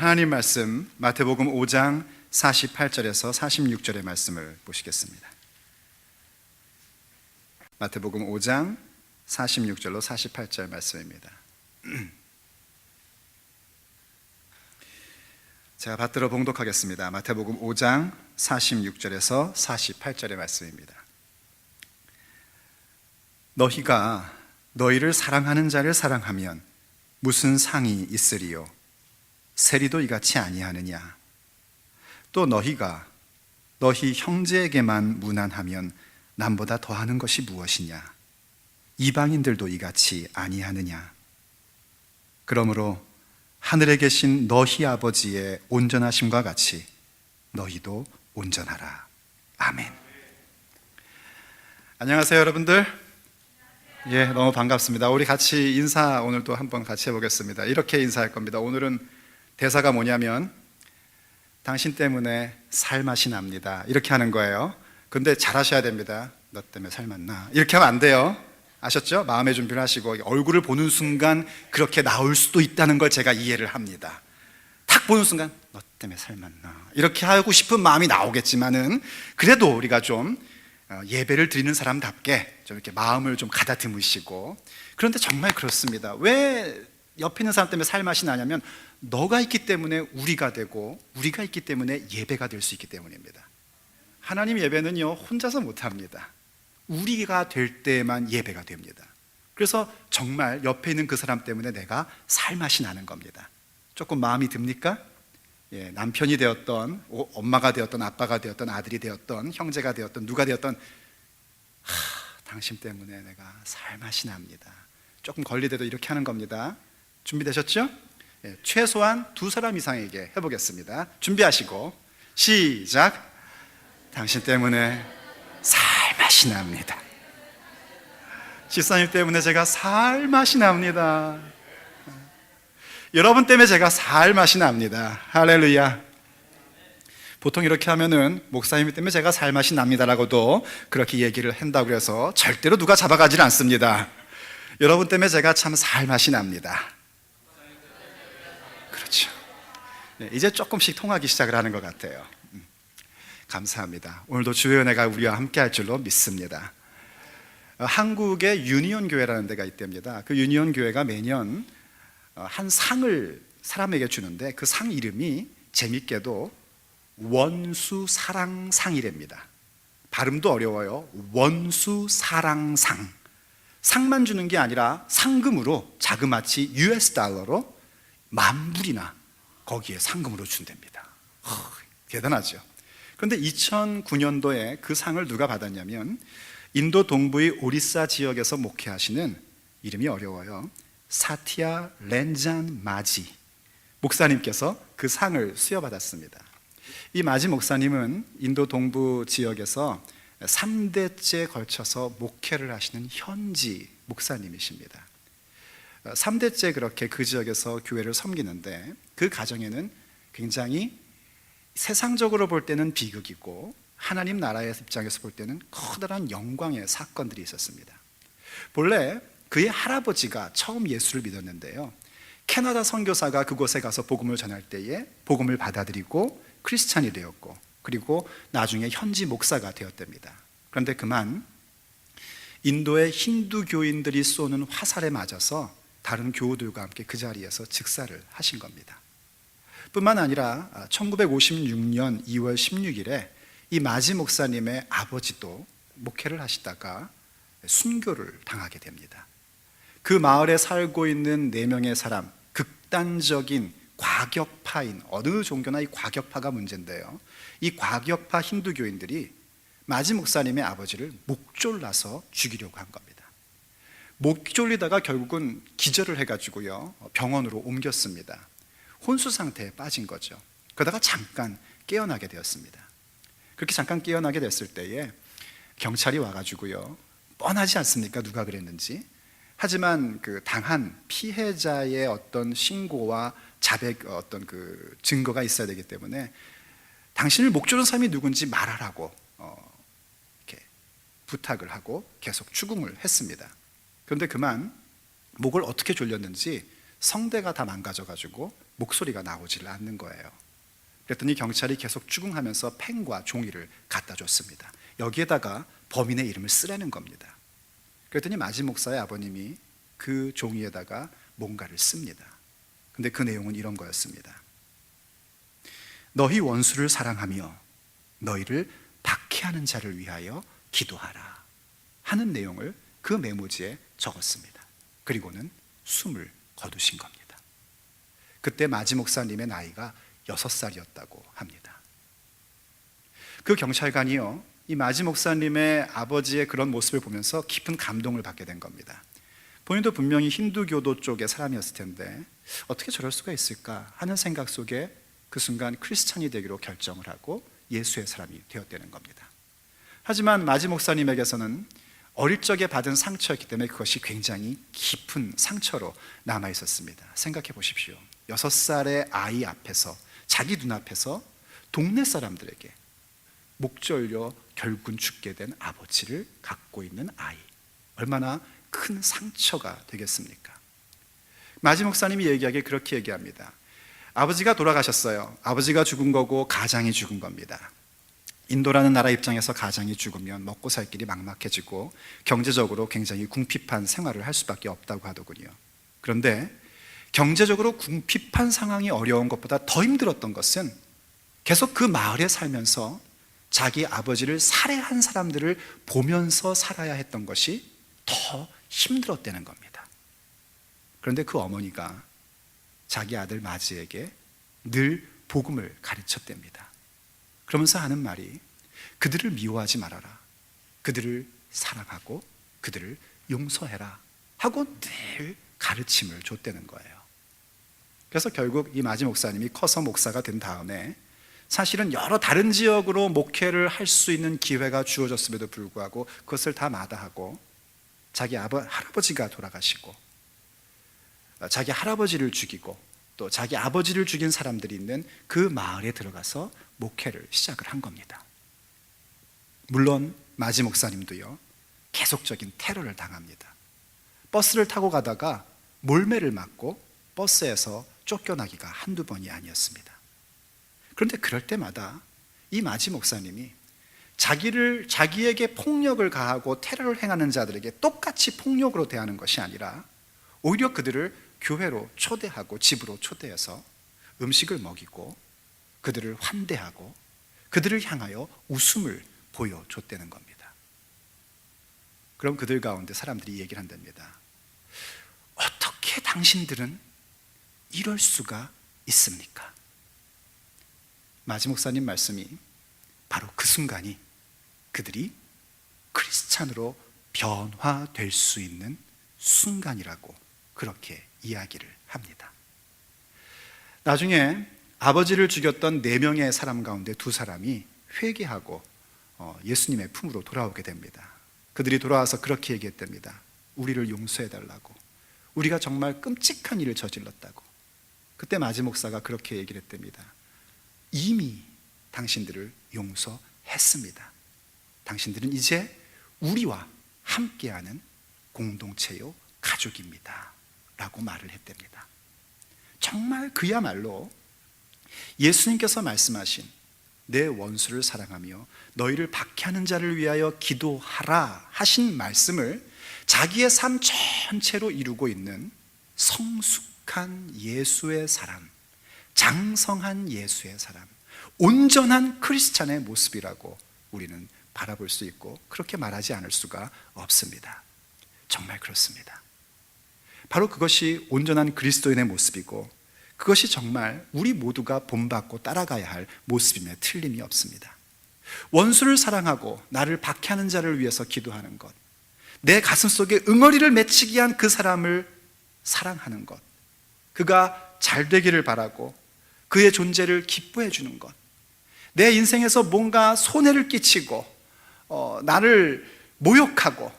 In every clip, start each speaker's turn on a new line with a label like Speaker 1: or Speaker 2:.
Speaker 1: 하나님 말씀 마태복음 5장 48절에서 46절의 말씀을 보시겠습니다. 마태복음 5장 46절로 48절 말씀입니다. 제가 받들어 봉독하겠습니다. 마태복음 5장 46절에서 48절의 말씀입니다. 너희가 너희를 사랑하는 자를 사랑하면 무슨 상이 있으리요? 세리도 이같이 아니하느냐? 또 너희가 너희 형제에게만 무난하면 남보다 더하는 것이 무엇이냐? 이방인들도 이같이 아니하느냐? 그러므로 하늘에 계신 너희 아버지의 온전하심과 같이 너희도 온전하라. 아멘. 안녕하세요, 여러분들. 너무 반갑습니다. 우리 같이 인사 오늘 또 한번 같이 해보겠습니다. 이렇게 인사할 겁니다. 오늘은 대사가 뭐냐면 당신 때문에 살맛이 납니다, 이렇게 하는 거예요. 근데 잘하셔야 됩니다. 너 때문에 살맛 나, 이렇게 하면 안 돼요. 아셨죠? 마음의 준비를 하시고 얼굴을 보는 순간 그렇게 나올 수도 있다는 걸 제가 이해를 합니다. 탁 보는 순간 너 때문에 살맛 나, 이렇게 하고 싶은 마음이 나오겠지만은 그래도 우리가 좀 예배를 드리는 사람답게 좀 이렇게 마음을 좀 가다듬으시고. 그런데 정말 그렇습니다. 왜 옆에 있는 사람 때문에 살맛이 나냐면 너가 있기 때문에 우리가 되고 우리가 있기 때문에 예배가 될 수 있기 때문입니다. 하나님 예배는요 혼자서 못합니다. 우리가 될 때만 예배가 됩니다. 그래서 정말 옆에 있는 그 사람 때문에 내가 살맛이 나는 겁니다. 조금 마음이 듭니까? 남편이 되었던, 엄마가 되었던, 아빠가 되었던, 아들이 되었던, 형제가 되었던, 누가 되었던, 당신 때문에 내가 살맛이 납니다. 조금 걸리더라도 이렇게 하는 겁니다. 준비되셨죠? 최소한 2사람 이상에게 해보겠습니다. 준비하시고 시작. 당신 때문에 살맛이 납니다. 집사님 때문에 제가 살맛이 납니다. 여러분 때문에 제가 살맛이 납니다. 할렐루야. 보통 이렇게 하면은 목사님 때문에 제가 살맛이 납니다라고도 그렇게 얘기를 한다고 해서 절대로 누가 잡아가질 않습니다. 여러분 때문에 제가 참 살맛이 납니다. 그렇죠. 이제 조금씩 통하기 시작을 하는 것 같아요. 감사합니다. 오늘도 주의 은혜가 우리와 함께 할 줄로 믿습니다. 한국에 유니온 교회라는 데가 있답니다. 그 유니온 교회가 매년 한 상을 사람에게 주는데 그 상 이름이 재밌게도 원수사랑상이랍니다. 발음도 어려워요. 원수사랑상. 상만 주는 게 아니라 상금으로 자그마치 US 달러로 10,000불이나 거기에 상금으로 준답니다. 대단하죠. 그런데 2009년도에 그 상을 누가 받았냐면 인도 동부의 오리사 지역에서 목회하시는, 이름이 어려워요, 사티아 렌잔 마지 목사님께서 그 상을 수여받았습니다. 이 마지 목사님은 인도 동부 지역에서 3대째 걸쳐서 목회를 하시는 현지 목사님이십니다. 3대째 그렇게 그 지역에서 교회를 섬기는데 그 가정에는 굉장히 세상적으로 볼 때는 비극이고 하나님 나라의 입장에서 볼 때는 커다란 영광의 사건들이 있었습니다. 본래 그의 할아버지가 처음 예수를 믿었는데요, 캐나다 선교사가 그곳에 가서 복음을 전할 때에 복음을 받아들이고 크리스찬이 되었고 그리고 나중에 현지 목사가 되었답니다. 그런데 그만 인도의 힌두 교인들이 쏘는 화살에 맞아서 다른 교우들과 함께 그 자리에서 즉사를 하신 겁니다. 뿐만 아니라 1956년 2월 16일에 이 마지 목사님의 아버지도 목회를 하시다가 순교를 당하게 됩니다. 그 마을에 살고 있는 4명의 사람, 극단적인 과격파인, 어느 종교나 이 과격파가 문제인데요, 이 과격파 힌두교인들이 마지 목사님의 아버지를 목졸라서 죽이려고 한 겁니다. 목졸리다가 결국은 기절을 해가지고요 병원으로 옮겼습니다. 혼수 상태에 빠진 거죠. 그러다가 잠깐 깨어나게 되었습니다. 그렇게 잠깐 깨어나게 됐을 때에 경찰이 와가지고요, 뻔하지 않습니까? 누가 그랬는지. 하지만 그 당한 피해자의 어떤 신고와 자백, 어떤 그 증거가 있어야 되기 때문에 당신을 목조른 사람이 누군지 말하라고 이렇게 부탁을 하고 계속 추궁을 했습니다. 그런데 그만 목을 어떻게 졸렸는지 성대가 다 망가져가지고 목소리가 나오질 않는 거예요. 그랬더니 경찰이 계속 추궁하면서 펜과 종이를 갖다 줬습니다. 여기에다가 범인의 이름을 쓰라는 겁니다. 그랬더니 마지 목사의 아버님이 그 종이에다가 뭔가를 씁니다. 근데 그 내용은 이런 거였습니다. 너희 원수를 사랑하며 너희를 박해하는 자를 위하여 기도하라 하는 내용을 그 메모지에 적었습니다. 그리고는 숨을 거두신 겁니다. 그때 마지 목사님의 나이가 6살이었다고 합니다. 그 경찰관이요, 이 마지 목사님의 아버지의 그런 모습을 보면서 깊은 감동을 받게 된 겁니다. 본인도 분명히 힌두교도 쪽의 사람이었을 텐데 어떻게 저럴 수가 있을까 하는 생각 속에 그 순간 크리스찬이 되기로 결정을 하고 예수의 사람이 되었다는 겁니다. 하지만 마지 목사님에게서는 어릴 적에 받은 상처였기 때문에 그것이 굉장히 깊은 상처로 남아 있었습니다. 생각해 보십시오. 6살의 아이 앞에서, 자기 눈앞에서 동네 사람들에게 목 졸려 결국은 죽게 된 아버지를 갖고 있는 아이, 얼마나 큰 상처가 되겠습니까? 마지 목사님이 얘기하기에 그렇게 얘기합니다. 아버지가 돌아가셨어요. 아버지가 죽은 거고 가장이 죽은 겁니다. 인도라는 나라 입장에서 가장이 죽으면 먹고 살 길이 막막해지고 경제적으로 굉장히 궁핍한 생활을 할 수밖에 없다고 하더군요. 그런데 경제적으로 궁핍한 상황이 어려운 것보다 더 힘들었던 것은 계속 그 마을에 살면서 자기 아버지를 살해한 사람들을 보면서 살아야 했던 것이 더 힘들었다는 겁니다. 그런데 그 어머니가 자기 아들 마지에게 늘 복음을 가르쳤답니다. 그러면서 하는 말이 그들을 미워하지 말아라, 그들을 사랑하고 그들을 용서해라 하고 늘 가르침을 줬다는 거예요. 그래서 결국 이 마지 목사님이 커서 목사가 된 다음에 사실은 여러 다른 지역으로 목회를 할 수 있는 기회가 주어졌음에도 불구하고 그것을 다 마다하고 자기 할아버지가 돌아가시고 자기 할아버지를 죽이고 또 자기 아버지를 죽인 사람들이 있는 그 마을에 들어가서 목회를 시작을 한 겁니다. 물론 마지 목사님도요, 계속적인 테러를 당합니다. 버스를 타고 가다가 몰매를 맞고 버스에서 쫓겨나기가 한두 번이 아니었습니다. 그런데 그럴 때마다 이 마지 목사님이 자기에게 폭력을 가하고 테러를 행하는 자들에게 똑같이 폭력으로 대하는 것이 아니라 오히려 그들을 교회로 초대하고 집으로 초대해서 음식을 먹이고 그들을 환대하고 그들을 향하여 웃음을 보여줬다는 겁니다. 그럼 그들 가운데 사람들이 얘기를 한답니다. 어떻게 당신들은 이럴 수가 있습니까? 마지 목사님 말씀이 바로 그 순간이 그들이 크리스찬으로 변화될 수 있는 순간이라고 그렇게 이야기를 합니다. 나중에 아버지를 죽였던 4명의 사람 가운데 2사람이 회개하고 예수님의 품으로 돌아오게 됩니다. 그들이 돌아와서 그렇게 얘기했답니다. 우리를 용서해달라고, 우리가 정말 끔찍한 일을 저질렀다고. 그때 마지 목사가 그렇게 얘기를 했답니다. 이미 당신들을 용서했습니다. 당신들은 이제 우리와 함께하는 공동체요, 가족입니다 라고 말을 했답니다. 정말 그야말로 예수님께서 말씀하신 내 원수를 사랑하며 너희를 박해하는 자를 위하여 기도하라 하신 말씀을 자기의 삶 전체로 이루고 있는 성숙한 예수의 사람, 장성한 예수의 사람, 온전한 크리스찬의 모습이라고 우리는 바라볼 수 있고 그렇게 말하지 않을 수가 없습니다. 정말 그렇습니다. 바로 그것이 온전한 그리스도인의 모습이고 그것이 정말 우리 모두가 본받고 따라가야 할 모습임에 틀림이 없습니다. 원수를 사랑하고 나를 박해하는 자를 위해서 기도하는 것, 내 가슴속에 응어리를 맺히게 한 그 사람을 사랑하는 것, 그가 잘 되기를 바라고 그의 존재를 기뻐해 주는 것, 내 인생에서 뭔가 손해를 끼치고 나를 모욕하고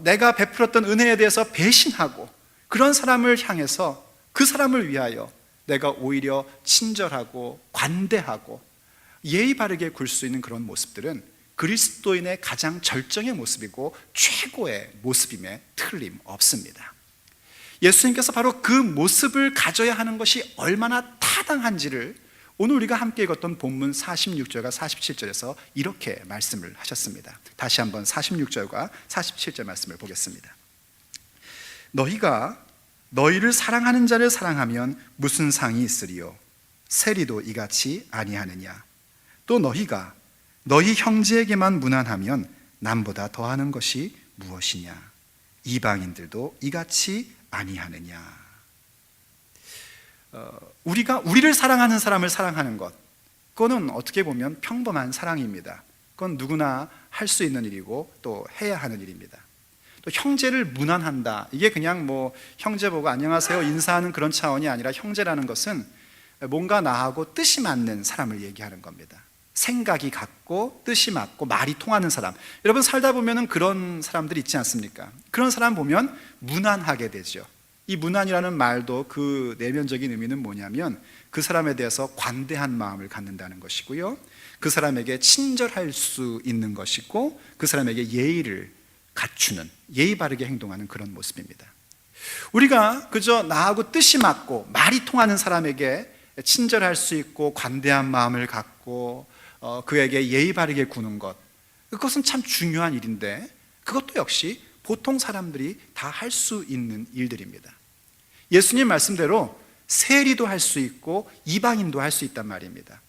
Speaker 1: 내가 베풀었던 은혜에 대해서 배신하고 그런 사람을 향해서 그 사람을 위하여 내가 오히려 친절하고 관대하고 예의 바르게 굴 수 있는 그런 모습들은 그리스도인의 가장 절정의 모습이고 최고의 모습임에 틀림없습니다. 예수님께서 바로 그 모습을 가져야 하는 것이 얼마나 타당한지를 오늘 우리가 함께 읽었던 본문 46절과 47절에서 이렇게 말씀을 하셨습니다. 다시 한번 46절과 47절 말씀을 보겠습니다. 너희가 너희를 사랑하는 자를 사랑하면 무슨 상이 있으리요? 세리도 이같이 아니하느냐? 또 너희가 너희 형제에게만 무난하면 남보다 더하는 것이 무엇이냐? 이방인들도 이같이 아니하느냐? 우리가 우리를 사랑하는 사람을 사랑하는 것, 그거는 어떻게 보면 평범한 사랑입니다. 그건 누구나 할 수 있는 일이고 또 해야 하는 일입니다. 또 형제를 무난한다, 이게 그냥 뭐 형제 보고 안녕하세요 인사하는 그런 차원이 아니라 형제라는 것은 뭔가 나하고 뜻이 맞는 사람을 얘기하는 겁니다. 생각이 같고 뜻이 맞고 말이 통하는 사람. 여러분 살다 보면 그런 사람들이 있지 않습니까? 그런 사람 보면 무난하게 되죠. 이 무난이라는 말도 그 내면적인 의미는 뭐냐면 그 사람에 대해서 관대한 마음을 갖는다는 것이고요, 그 사람에게 친절할 수 있는 것이고, 그 사람에게 예의를 갖추는, 예의 바르게 행동하는 그런 모습입니다. 우리가 그저 나하고 뜻이 맞고 말이 통하는 사람에게 친절할 수 있고 관대한 마음을 갖고 그에게 예의 바르게 구는 것, 그것은 참 중요한 일인데 그것도 역시 보통 사람들이 다 할 수 있는 일들입니다. 예수님 말씀대로 세리도 할 수 있고 이방인도 할 수 있단 말입니다.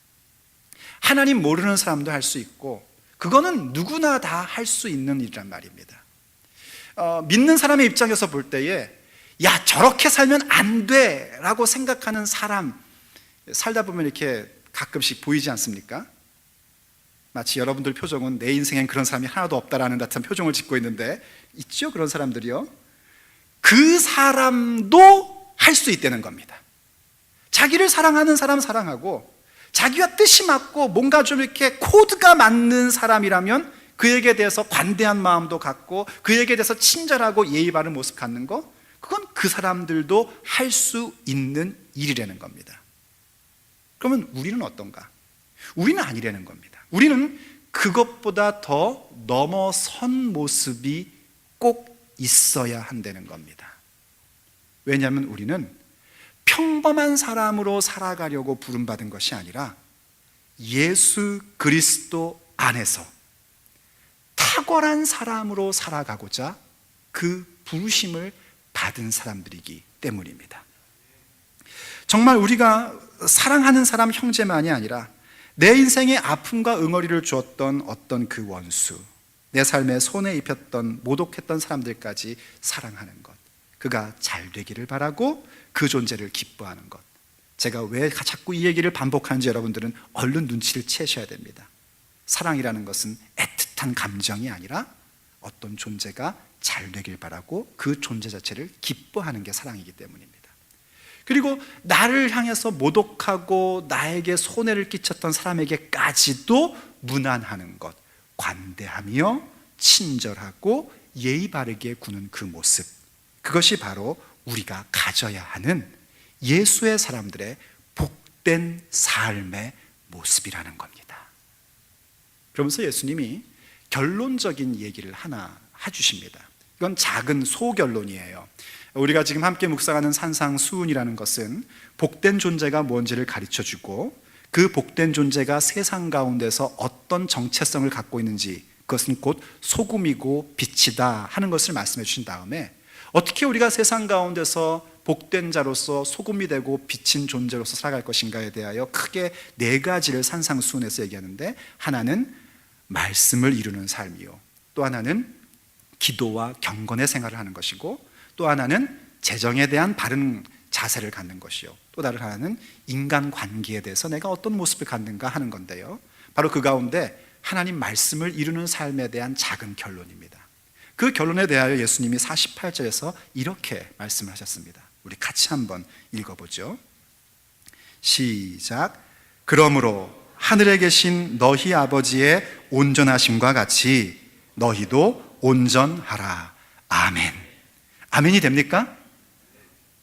Speaker 1: 하나님 모르는 사람도 할 수 있고, 그거는 누구나 다 할 수 있는 일이란 말입니다. 믿는 사람의 입장에서 볼 때에 야 저렇게 살면 안 돼 라고 생각하는 사람 살다 보면 이렇게 가끔씩 보이지 않습니까? 마치 여러분들 표정은 내 인생엔 그런 사람이 하나도 없다라는 듯한 표정을 짓고 있는데, 있죠 그런 사람들이요. 그 사람도 할 수 있다는 겁니다. 자기를 사랑하는 사람 사랑하고, 자기와 뜻이 맞고 뭔가 좀 이렇게 코드가 맞는 사람이라면 그에게 대해서 관대한 마음도 갖고 그에게 대해서 친절하고 예의 바른 모습 갖는 거, 그건 그 사람들도 할 수 있는 일이라는 겁니다. 그러면 우리는 어떤가? 우리는 아니라는 겁니다. 우리는 그것보다 더 넘어선 모습이 꼭 있어야 한다는 겁니다. 왜냐하면 우리는 평범한 사람으로 살아가려고 부름받은 것이 아니라 예수 그리스도 안에서 탁월한 사람으로 살아가고자 그 부르심을 받은 사람들이기 때문입니다. 정말 우리가 사랑하는 사람 형제만이 아니라 내 인생에 아픔과 응어리를 주었던 어떤 그 원수, 내 삶에 손에 입혔던 모독했던 사람들까지 사랑하는 것, 그가 잘 되기를 바라고 그 존재를 기뻐하는 것. 제가 왜 자꾸 이 얘기를 반복하는지 여러분들은 얼른 눈치를 채셔야 됩니다. 사랑이라는 것은 애틋한 감정이 아니라 어떤 존재가 잘 되길 바라고 그 존재 자체를 기뻐하는 게 사랑이기 때문입니다. 그리고 나를 향해서 모독하고 나에게 손해를 끼쳤던 사람에게까지도 무난하는 것, 관대하며 친절하고 예의 바르게 구는 그 모습, 그것이 바로 우리가 가져야 하는 예수의 사람들의 복된 삶의 모습이라는 겁니다. 그러면서 예수님이 결론적인 얘기를 하나 해주십니다. 이건 작은 소결론이에요. 우리가 지금 함께 묵상하는 산상수훈이라는 것은 복된 존재가 뭔지를 가르쳐주고, 그 복된 존재가 세상 가운데서 어떤 정체성을 갖고 있는지, 그것은 곧 소금이고 빛이다 하는 것을 말씀해 주신 다음에 어떻게 우리가 세상 가운데서 복된 자로서 소금이 되고 빛인 존재로서 살아갈 것인가에 대하여 크게 네 가지를 산상수훈에서 얘기하는데, 하나는 말씀을 이루는 삶이요, 또 하나는 기도와 경건의 생활을 하는 것이고, 또 하나는 재정에 대한 바른 자세를 갖는 것이요, 또 다른 하나는 인간관계에 대해서 내가 어떤 모습을 갖는가 하는 건데요, 바로 그 가운데 하나님 말씀을 이루는 삶에 대한 작은 결론입니다. 그 결론에 대하여 예수님이 48절에서 이렇게 말씀을 하셨습니다. 우리 같이 한번 읽어보죠. 시작. 그러므로 하늘에 계신 너희 아버지의 온전하심과 같이 너희도 온전하라. 아멘. 아멘이 됩니까?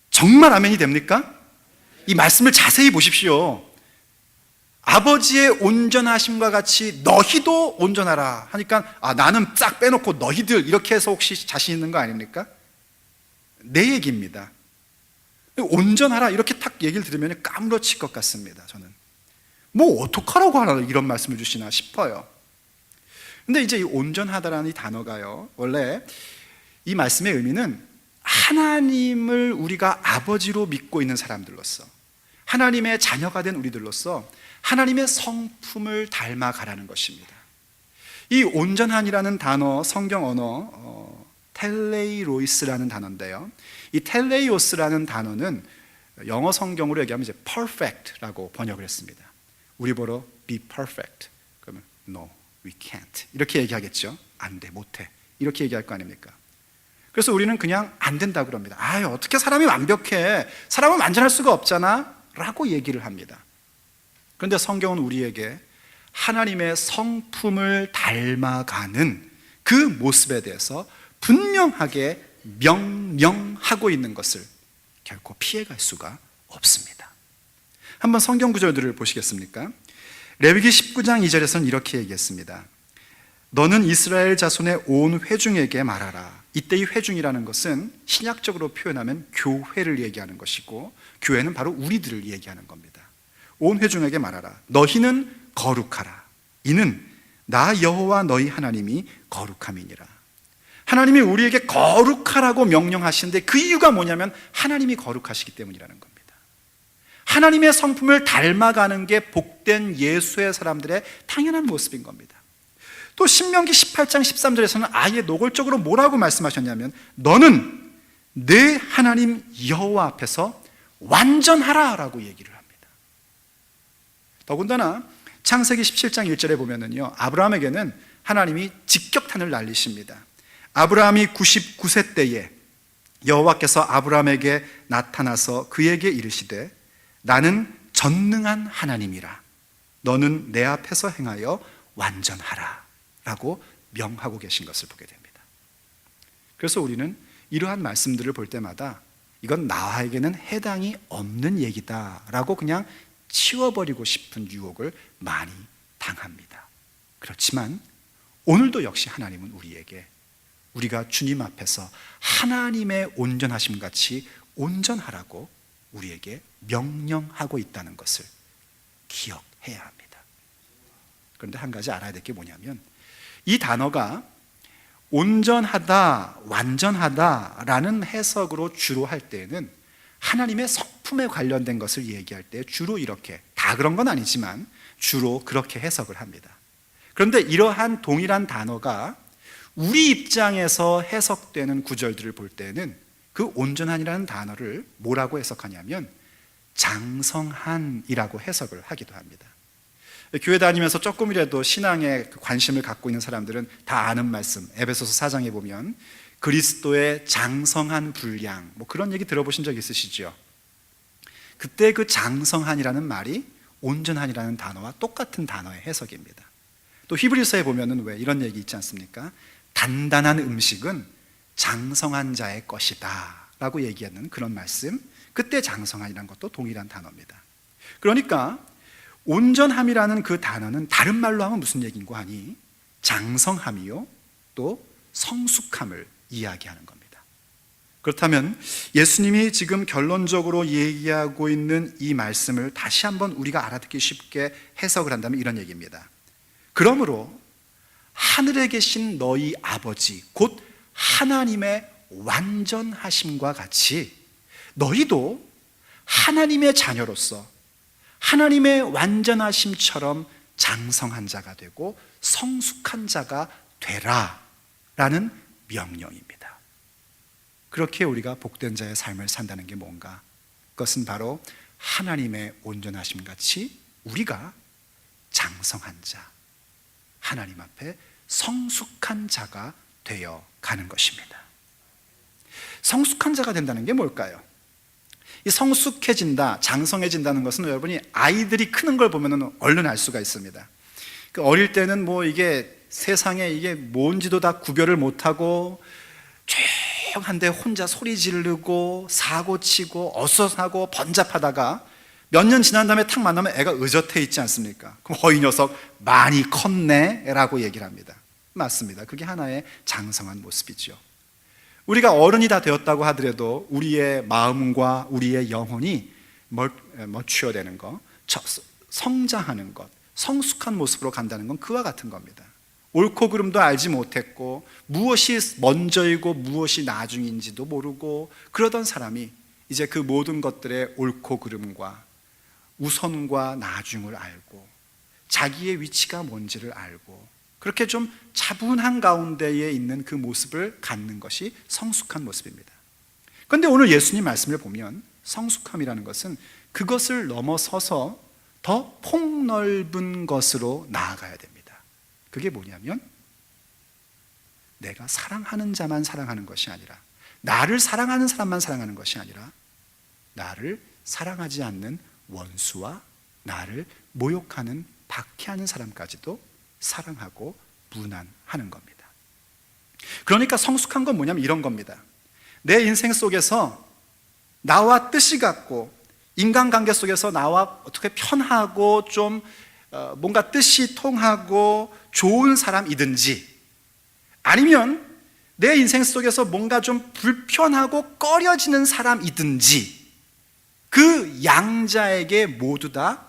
Speaker 1: 정말 아멘이 됩니까? 이 말씀을 자세히 보십시오. 아버지의 온전하심과 같이 너희도 온전하라 하니까 나는 싹 빼놓고 너희들 이렇게 해서 혹시 자신 있는 거 아닙니까? 내 얘기입니다. 온전하라 이렇게 탁 얘기를 들으면 까무러칠 것 같습니다. 저는 뭐 어떡하라고 하나 이런 말씀을 주시나 싶어요. 근데 이제 이 온전하다라는 이 단어가요, 원래 이 말씀의 의미는 하나님을 우리가 아버지로 믿고 있는 사람들로서, 하나님의 자녀가 된 우리들로서 하나님의 성품을 닮아가라는 것입니다. 이 온전한이라는 단어, 성경 언어 텔레이로이스라는 단어인데요, 이 텔레이오스라는 단어는 영어 성경으로 얘기하면 이제 perfect라고 번역을 했습니다. 우리 보러 be perfect 그러면 no, we can't 이렇게 얘기하겠죠. 안 돼, 못해 이렇게 얘기할 거 아닙니까? 그래서 우리는 그냥 안 된다 그럽니다. 어떻게 사람이 완벽해, 사람은 완전할 수가 없잖아 라고 얘기를 합니다. 그런데 성경은 우리에게 하나님의 성품을 닮아가는 그 모습에 대해서 분명하게 명령하고 있는 것을 결코 피해갈 수가 없습니다. 한번 성경 구절들을 보시겠습니까? 레위기 19장 2절에서는 이렇게 얘기했습니다. 너는 이스라엘 자손의 온 회중에게 말하라. 이때 이 회중이라는 것은 신약적으로 표현하면 교회를 얘기하는 것이고, 교회는 바로 우리들을 얘기하는 겁니다. 온 회중에게 말하라. 너희는 거룩하라. 이는 나 여호와 너희 하나님이 거룩함이니라. 하나님이 우리에게 거룩하라고 명령하시는데 그 이유가 뭐냐면 하나님이 거룩하시기 때문이라는 겁니다. 하나님의 성품을 닮아가는 게 복된 예수의 사람들의 당연한 모습인 겁니다. 또 신명기 18장 13절에서는 아예 노골적으로 뭐라고 말씀하셨냐면 너는 내 하나님 여호와 앞에서 완전하라 라고 얘기를 합니다. 더군다나 창세기 17장 1절에 보면은요, 아브라함에게는 하나님이 직격탄을 날리십니다. 아브라함이 99세 때에 여호와께서 아브라함에게 나타나서 그에게 이르시되 나는 전능한 하나님이라. 너는 내 앞에서 행하여 완전하라 라고 명하고 계신 것을 보게 됩니다. 그래서 우리는 이러한 말씀들을 볼 때마다 이건 나에게는 해당이 없는 얘기다 라고 그냥 치워버리고 싶은 유혹을 많이 당합니다. 그렇지만 오늘도 역시 하나님은 우리에게 우리가 주님 앞에서 하나님의 온전하심 같이 온전하라고 우리에게 명령하고 있다는 것을 기억해야 합니다. 그런데 한 가지 알아야 될 게 뭐냐면 이 단어가 온전하다, 완전하다라는 해석으로 주로 할 때에는 하나님의 성품에 관련된 것을 얘기할 때 주로 이렇게, 다 그런 건 아니지만 주로 그렇게 해석을 합니다. 그런데 이러한 동일한 단어가 우리 입장에서 해석되는 구절들을 볼 때는 그 온전한이라는 단어를 뭐라고 해석하냐면 장성한이라고 해석을 하기도 합니다. 교회 다니면서 조금이라도 신앙에 관심을 갖고 있는 사람들은 다 아는 말씀, 에베소서 4장에 보면 그리스도의 장성한 분량, 뭐 그런 얘기 들어보신 적 있으시죠? 그때 그 장성한이라는 말이 온전한이라는 단어와 똑같은 단어의 해석입니다. 또 히브리서에 보면은 왜 이런 얘기 있지 않습니까? 단단한 음식은 장성한 자의 것이다 라고 얘기하는 그런 말씀, 그때 장성한이라는 것도 동일한 단어입니다. 그러니까 온전함이라는 그 단어는 다른 말로 하면 무슨 얘기인고 하니 장성함이요 또 성숙함을 이야기하는 겁니다. 그렇다면 예수님이 지금 결론적으로 얘기하고 있는 이 말씀을 다시 한번 우리가 알아듣기 쉽게 해석을 한다면 이런 얘기입니다. 그러므로 하늘에 계신 너희 아버지 곧 하나님의 완전하심과 같이 너희도 하나님의 자녀로서 하나님의 완전하심처럼 장성한 자가 되고 성숙한 자가 되라 라는 명령입니다. 그렇게 우리가 복된 자의 삶을 산다는 게 뭔가? 그것은 바로 하나님의 온전하심 같이 우리가 장성한 자, 하나님 앞에 성숙한 자가 되어 가는 것입니다. 성숙한 자가 된다는 게 뭘까요? 이 성숙해진다, 장성해진다는 것은 여러분이 아이들이 크는 걸 보면 얼른 알 수가 있습니다. 그 어릴 때는 뭐 이게 세상에 이게 뭔지도 다 구별을 못하고 조용한데 혼자 소리 지르고 사고 치고 어수선하고 번잡하다가 몇 년 지난 다음에 탁 만나면 애가 의젓해 있지 않습니까? 그럼 이 녀석 많이 컸네 라고 얘기를 합니다. 맞습니다. 그게 하나의 장성한 모습이죠. 우리가 어른이 다 되었다고 하더라도 우리의 마음과 우리의 영혼이 머추어되는 것, 성장하는 것, 성숙한 모습으로 간다는 건 그와 같은 겁니다. 옳고 그름도 알지 못했고 무엇이 먼저이고 무엇이 나중인지도 모르고 그러던 사람이 이제 그 모든 것들의 옳고 그름과 우선과 나중을 알고 자기의 위치가 뭔지를 알고 그렇게 좀 차분한 가운데에 있는 그 모습을 갖는 것이 성숙한 모습입니다. 그런데 오늘 예수님 말씀을 보면 성숙함이라는 것은 그것을 넘어서서 더 폭넓은 것으로 나아가야 됩니다. 그게 뭐냐면 내가 사랑하는 자만 사랑하는 것이 아니라, 나를 사랑하는 사람만 사랑하는 것이 아니라 나를 사랑하지 않는 원수와 나를 모욕하는 박해하는 사람까지도 사랑하고 무난하는 겁니다. 그러니까 성숙한 건 뭐냐면 이런 겁니다. 내 인생 속에서 나와 뜻이 같고 인간관계 속에서 나와 어떻게 편하고 좀 뭔가 뜻이 통하고 좋은 사람이든지, 아니면 내 인생 속에서 뭔가 좀 불편하고 꺼려지는 사람이든지, 그 양자에게 모두 다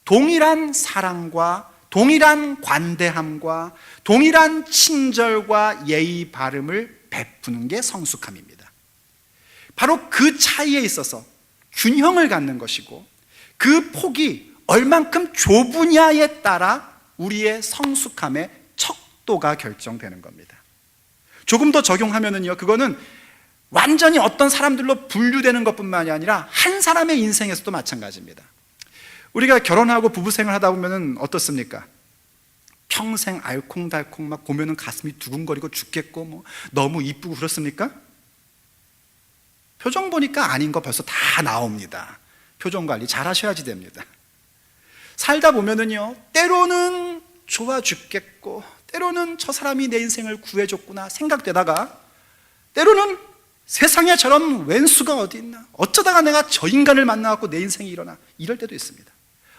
Speaker 1: 동일한 사랑과 동일한 관대함과 동일한 친절과 예의 바름을 베푸는 게 성숙함입니다. 바로 그 차이에 있어서 균형을 갖는 것이고, 그 폭이 얼만큼 좁으냐에 따라 우리의 성숙함의 척도가 결정되는 겁니다. 조금 더 적용하면은요, 그거는 완전히 어떤 사람들로 분류되는 것뿐만이 아니라 한 사람의 인생에서도 마찬가지입니다. 우리가 결혼하고 부부생활 하다 보면은 어떻습니까? 평생 알콩달콩 막 보면은 가슴이 두근거리고 죽겠고 뭐 너무 이쁘고 그렇습니까? 표정 보니까 아닌 거 벌써 다 나옵니다. 표정 관리 잘 하셔야지 됩니다. 살다 보면은요, 때로는 좋아 죽겠고 때로는 저 사람이 내 인생을 구해줬구나 생각되다가, 때로는 세상에 저런 왼수가 어디 있나, 어쩌다가 내가 저 인간을 만나갖고 내 인생이 일어나, 이럴 때도 있습니다.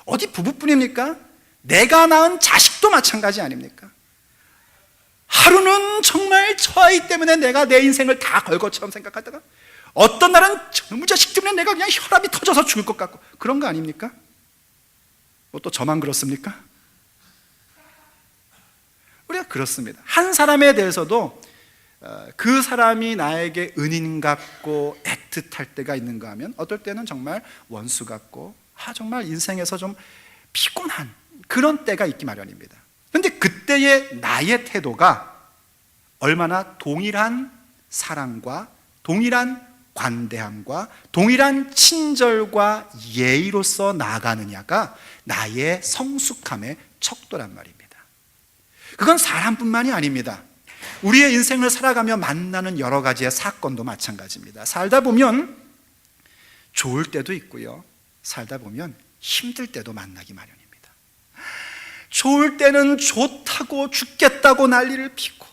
Speaker 1: 어디 부부뿐입니까? 내가 낳은 자식도 마찬가지 아닙니까? 하루는 정말 저 아이 때문에 내가 내 인생을 다 걸 것처럼 생각하다가, 어떤 날은 저놈의 자식 때문에 내가 그냥 혈압이 터져서 죽을 것 같고, 그런 거 아닙니까? 뭐 또 저만 그렇습니까? 우리가 그렇습니다. 한 사람에 대해서도 그 사람이 나에게 은인 같고 애틋할 때가 있는가 하면, 어떨 때는 정말 원수 같고 정말 인생에서 좀 피곤한 그런 때가 있기 마련입니다. 그런데 그때의 나의 태도가 얼마나 동일한 사랑과 동일한 관대함과 동일한 친절과 예의로서 나아가느냐가 나의 성숙함의 척도란 말입니다. 그건 사람뿐만이 아닙니다. 우리의 인생을 살아가며 만나는 여러 가지의 사건도 마찬가지입니다. 살다 보면 좋을 때도 있고요, 살다 보면 힘들 때도 만나기 마련입니다. 좋을 때는 좋다고 죽겠다고 난리를 피고,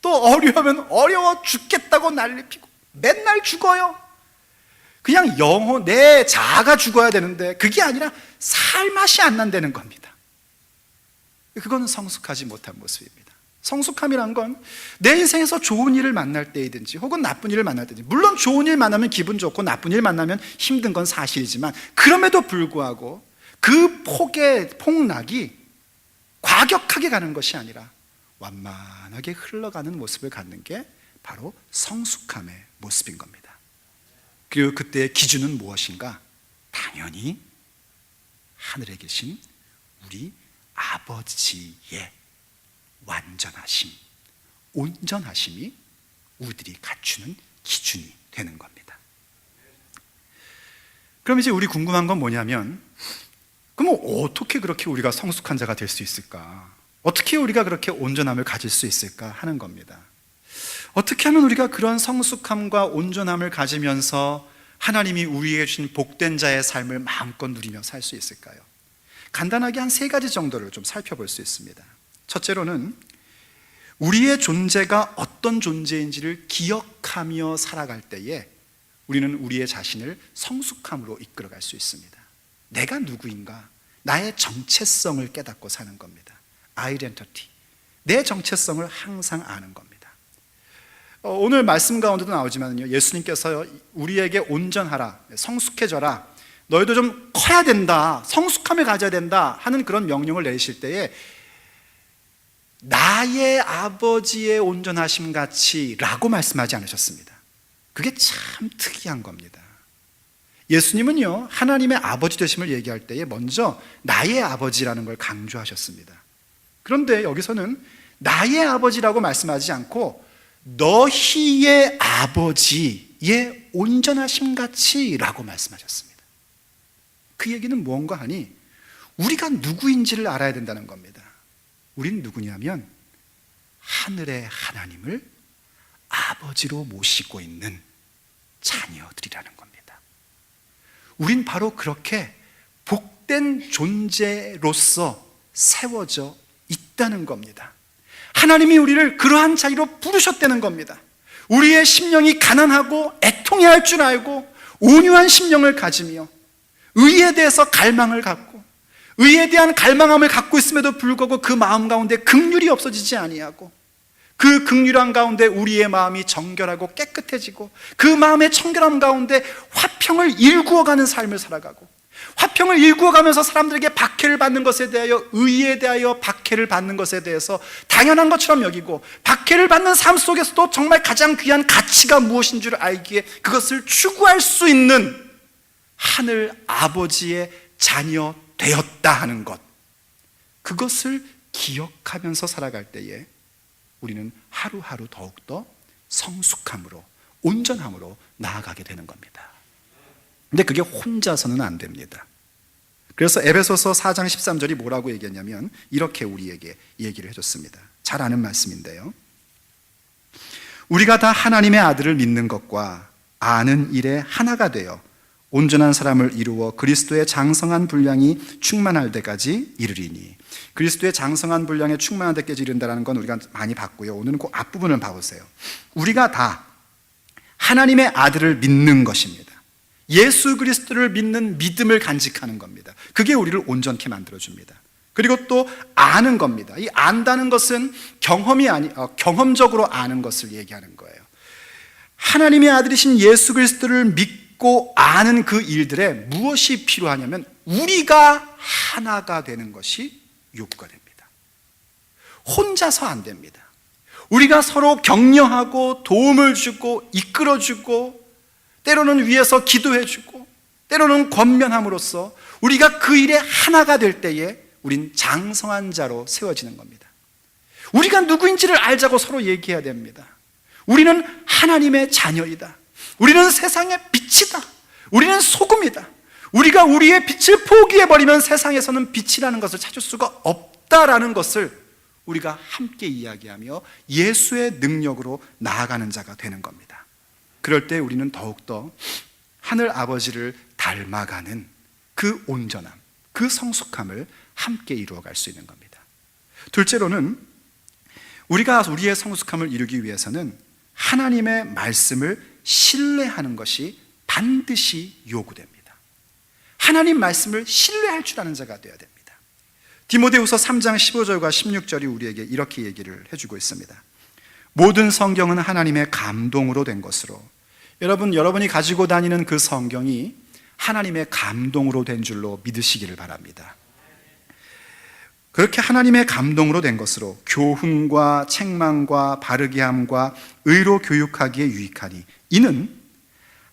Speaker 1: 또 어려우면 어려워 죽겠다고 난리를 피고 맨날 죽어요. 그냥 내 자아가 죽어야 되는데 그게 아니라 살 맛이 안 난다는 겁니다. 그거는 성숙하지 못한 모습입니다. 성숙함이란 건 내 인생에서 좋은 일을 만날 때이든지 혹은 나쁜 일을 만날 때든지, 물론 좋은 일 만나면 기분 좋고 나쁜 일 만나면 힘든 건 사실이지만, 그럼에도 불구하고 그 폭락이 과격하게 가는 것이 아니라 완만하게 흘러가는 모습을 갖는 게 바로 성숙함의 모습인 겁니다. 그리고 그때의 기준은 무엇인가? 당연히 하늘에 계신 우리 아버지의 완전하심, 온전하심이 우리들이 갖추는 기준이 되는 겁니다. 그럼 이제 우리 궁금한 건 뭐냐면, 그럼 어떻게 그렇게 우리가 성숙한 자가 될 수 있을까? 어떻게 우리가 그렇게 온전함을 가질 수 있을까 하는 겁니다. 어떻게 하면 우리가 그런 성숙함과 온전함을 가지면서 하나님이 우리에게 주신 복된 자의 삶을 마음껏 누리며 살 수 있을까요? 간단하게 한 3가지 정도를 좀 살펴볼 수 있습니다. 첫째로는 우리의 존재가 어떤 존재인지를 기억하며 살아갈 때에 우리는 우리의 자신을 성숙함으로 이끌어갈 수 있습니다. 내가 누구인가? 나의 정체성을 깨닫고 사는 겁니다. 아이덴티티, 내 정체성을 항상 아는 겁니다. 오늘 말씀 가운데도 나오지만요, 예수님께서 우리에게 온전하라, 성숙해져라, 너희도 좀 커야 된다, 성숙함을 가져야 된다 하는 그런 명령을 내리실 때에 나의 아버지의 온전하심 같이 라고 말씀하지 않으셨습니다. 그게 참 특이한 겁니다. 예수님은요, 하나님의 아버지 되심을 얘기할 때에 먼저 나의 아버지라는 걸 강조하셨습니다. 그런데 여기서는 나의 아버지라고 말씀하지 않고 너희의 아버지의 온전하심 같이 라고 말씀하셨습니다. 그 얘기는 무언가 하니 우리가 누구인지를 알아야 된다는 겁니다. 우린 누구냐면 하늘의 하나님을 아버지로 모시고 있는 자녀들이라는 겁니다. 우린 바로 그렇게 복된 존재로서 세워져 있다는 겁니다. 하나님이 우리를 그러한 자리로 부르셨다는 겁니다. 우리의 심령이 가난하고 애통해야 할 줄 알고 온유한 심령을 가지며 의에 대해서 갈망을 갖고 의에 대한 갈망함을 갖고 있음에도 불구하고 그 마음 가운데 긍휼이 없어지지 아니하고 그 긍휼함 가운데 우리의 마음이 정결하고 깨끗해지고 그 마음의 청결함 가운데 화평을 일구어가는 삶을 살아가고 화평을 일구어가면서 사람들에게 박해를 받는 것에 대하여 의에 대하여 박해를 받는 것에 대해서 당연한 것처럼 여기고 박해를 받는 삶 속에서도 정말 가장 귀한 가치가 무엇인 줄 알기에 그것을 추구할 수 있는 하늘 아버지의 자녀 되었다 하는 것, 그것을 기억하면서 살아갈 때에 우리는 하루하루 더욱더 성숙함으로 온전함으로 나아가게 되는 겁니다. 근데 그게 혼자서는 안 됩니다. 그래서 에베소서 4장 13절이 뭐라고 얘기했냐면 이렇게 우리에게 얘기를 해줬습니다. 잘 아는 말씀인데요, 우리가 다 하나님의 아들을 믿는 것과 아는 일에 하나가 되어 온전한 사람을 이루어 그리스도의 장성한 분량이 충만할 때까지 이르리니. 그리스도의 장성한 분량에 충만할 때까지 이른다는 건 우리가 많이 봤고요. 오늘은 그 앞부분을 봐보세요. 우리가 다 하나님의 아들을 믿는 것입니다. 예수 그리스도를 믿는 믿음을 간직하는 겁니다. 그게 우리를 온전케 만들어줍니다. 그리고 또 아는 겁니다. 이 안다는 것은 경험적으로 아는 것을 얘기하는 거예요. 하나님의 아들이신 예수 그리스도를 믿고 아는 그 일들에 무엇이 필요하냐면 우리가 하나가 되는 것이 요구가 됩니다. 혼자서 안 됩니다. 우리가 서로 격려하고 도움을 주고 이끌어주고 때로는 위에서 기도해주고 때로는 권면함으로써 우리가 그 일에 하나가 될 때에 우린 장성한 자로 세워지는 겁니다. 우리가 누구인지를 알자고 서로 얘기해야 됩니다. 우리는 하나님의 자녀이다. 우리는 세상의 빛이다. 우리는 소금이다. 우리가 우리의 빛을 포기해버리면 세상에서는 빛이라는 것을 찾을 수가 없다라는 것을 우리가 함께 이야기하며 예수의 능력으로 나아가는 자가 되는 겁니다. 그럴 때 우리는 더욱더 하늘 아버지를 닮아가는 그 온전함, 그 성숙함을 함께 이루어갈 수 있는 겁니다. 둘째로는 우리가 우리의 성숙함을 이루기 위해서는 하나님의 말씀을 신뢰하는 것이 반드시 요구됩니다. 하나님 말씀을 신뢰할 줄 아는 자가 되어야 됩니다. 디모데후서 3장 15절과 16절이 우리에게 이렇게 얘기를 해주고 있습니다. 모든 성경은 하나님의 감동으로 된 것으로, 여러분이 가지고 다니는 그 성경이 하나님의 감동으로 된 줄로 믿으시기를 바랍니다. 그렇게 하나님의 감동으로 된 것으로 교훈과 책망과 바르게 함과 의로 교육하기에 유익하니 이는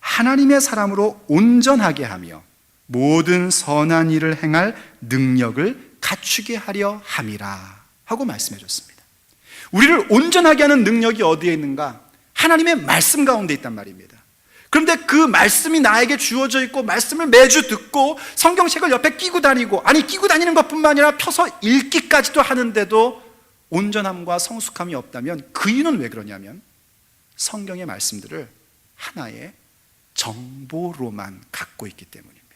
Speaker 1: 하나님의 사람으로 온전하게 하며 모든 선한 일을 행할 능력을 갖추게 하려 함이라 하고 말씀해 줬습니다. 우리를 온전하게 하는 능력이 어디에 있는가? 하나님의 말씀 가운데 있단 말입니다. 그런데 그 말씀이 나에게 주어져 있고 말씀을 매주 듣고 성경책을 옆에 끼고 다니고, 아니 끼고 다니는 것뿐만 아니라 펴서 읽기까지도 하는데도 온전함과 성숙함이 없다면 그 이유는 왜 그러냐면 성경의 말씀들을 하나의 정보로만 갖고 있기 때문입니다.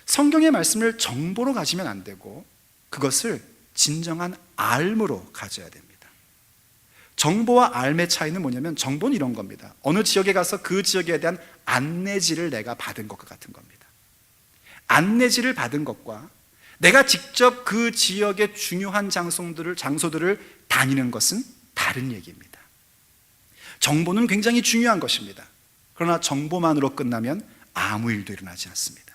Speaker 1: 성경의 말씀을 정보로 가지면 안 되고 그것을 진정한 알므로 가져야 됩니다. 정보와 알의 차이는 뭐냐면 정보는 이런 겁니다. 어느 지역에 가서 그 지역에 대한 안내지를 내가 받은 것과 같은 겁니다. 안내지를 받은 것과 내가 직접 그 지역의 중요한 장소들을 다니는 것은 다른 얘기입니다. 정보는 굉장히 중요한 것입니다. 그러나 정보만으로 끝나면 아무 일도 일어나지 않습니다.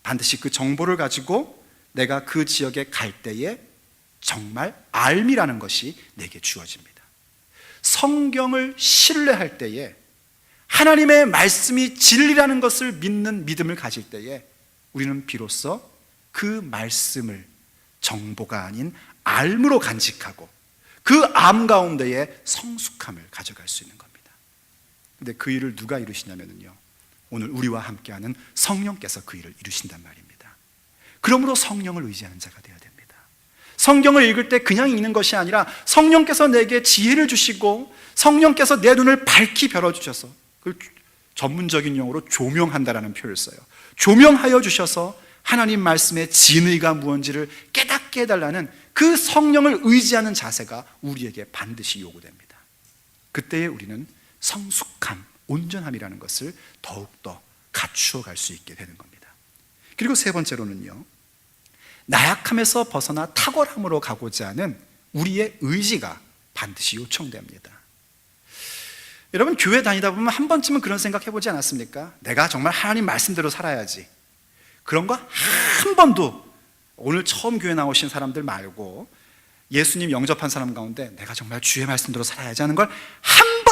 Speaker 1: 반드시 그 정보를 가지고 내가 그 지역에 갈 때에 정말 알미라는 것이 내게 주어집니다. 성경을 신뢰할 때에, 하나님의 말씀이 진리라는 것을 믿는 믿음을 가질 때에 우리는 비로소 그 말씀을 정보가 아닌 알므로 간직하고 그 암 가운데에 성숙함을 가져갈 수 있는 겁니다. 근데 그 일을 누가 이루시냐면요, 오늘 우리와 함께하는 성령께서 그 일을 이루신단 말입니다. 그러므로 성령을 의지하는 자가 되어야 됩니다. 성경을 읽을 때 그냥 읽는 것이 아니라 성령께서 내게 지혜를 주시고 성령께서 내 눈을 밝히 열어주셔서, 그 전문적인 용어로 조명한다라는 표현을 써요. 조명하여 주셔서 하나님 말씀의 진의가 무엇인지를 깨닫게 해달라는 그 성령을 의지하는 자세가 우리에게 반드시 요구됩니다. 그때에 우리는 성숙함, 온전함이라는 것을 더욱더 갖추어 갈 수 있게 되는 겁니다. 그리고 세 번째로는요, 나약함에서 벗어나 탁월함으로 가고자 하는 우리의 의지가 반드시 요청됩니다. 여러분, 교회 다니다 보면 한 번쯤은 그런 생각 해보지 않았습니까? 내가 정말 하나님 말씀대로 살아야지. 그런 거 한 번도, 오늘 처음 교회 나오신 사람들 말고 예수님 영접한 사람 가운데 내가 정말 주의 말씀대로 살아야지 하는 걸 한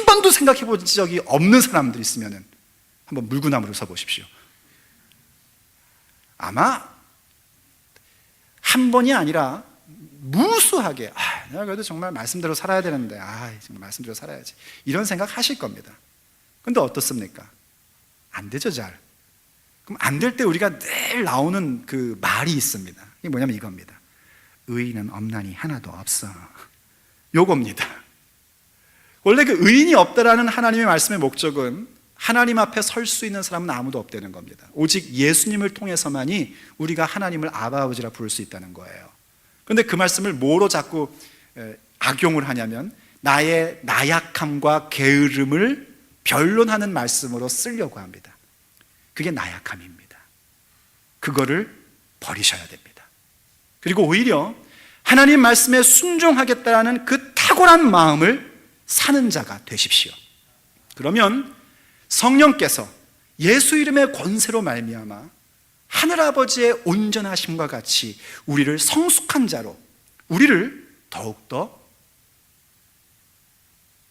Speaker 1: 번도 생각해 본 적이 없는 사람들 있으면 한번 물구나무를 서보십시오. 아마 한 번이 아니라 무수하게, 내가 그래도 정말 말씀대로 살아야 되는데, 정말 말씀대로 살아야지, 이런 생각 하실 겁니다. 근데 어떻습니까? 안 되죠, 잘. 그럼 안 될 때 우리가 늘 나오는 그 말이 있습니다. 이게 뭐냐면 이겁니다. 의인은 없나니 하나도 없어. 요겁니다. 원래 그 의인이 없다라는 하나님의 말씀의 목적은 하나님 앞에 설 수 있는 사람은 아무도 없다는 겁니다. 오직 예수님을 통해서만이 우리가 하나님을 아바 아버지라 부를 수 있다는 거예요. 그런데 그 말씀을 뭐로 자꾸 악용을 하냐면 나의 나약함과 게으름을 변론하는 말씀으로 쓰려고 합니다. 그게 나약함입니다. 그거를 버리셔야 됩니다. 그리고 오히려 하나님 말씀에 순종하겠다라는 그 탁월한 마음을 사는 자가 되십시오. 그러면 성령께서 예수 이름의 권세로 말미암아 하늘아버지의 온전하심과 같이 우리를 성숙한 자로, 우리를 더욱더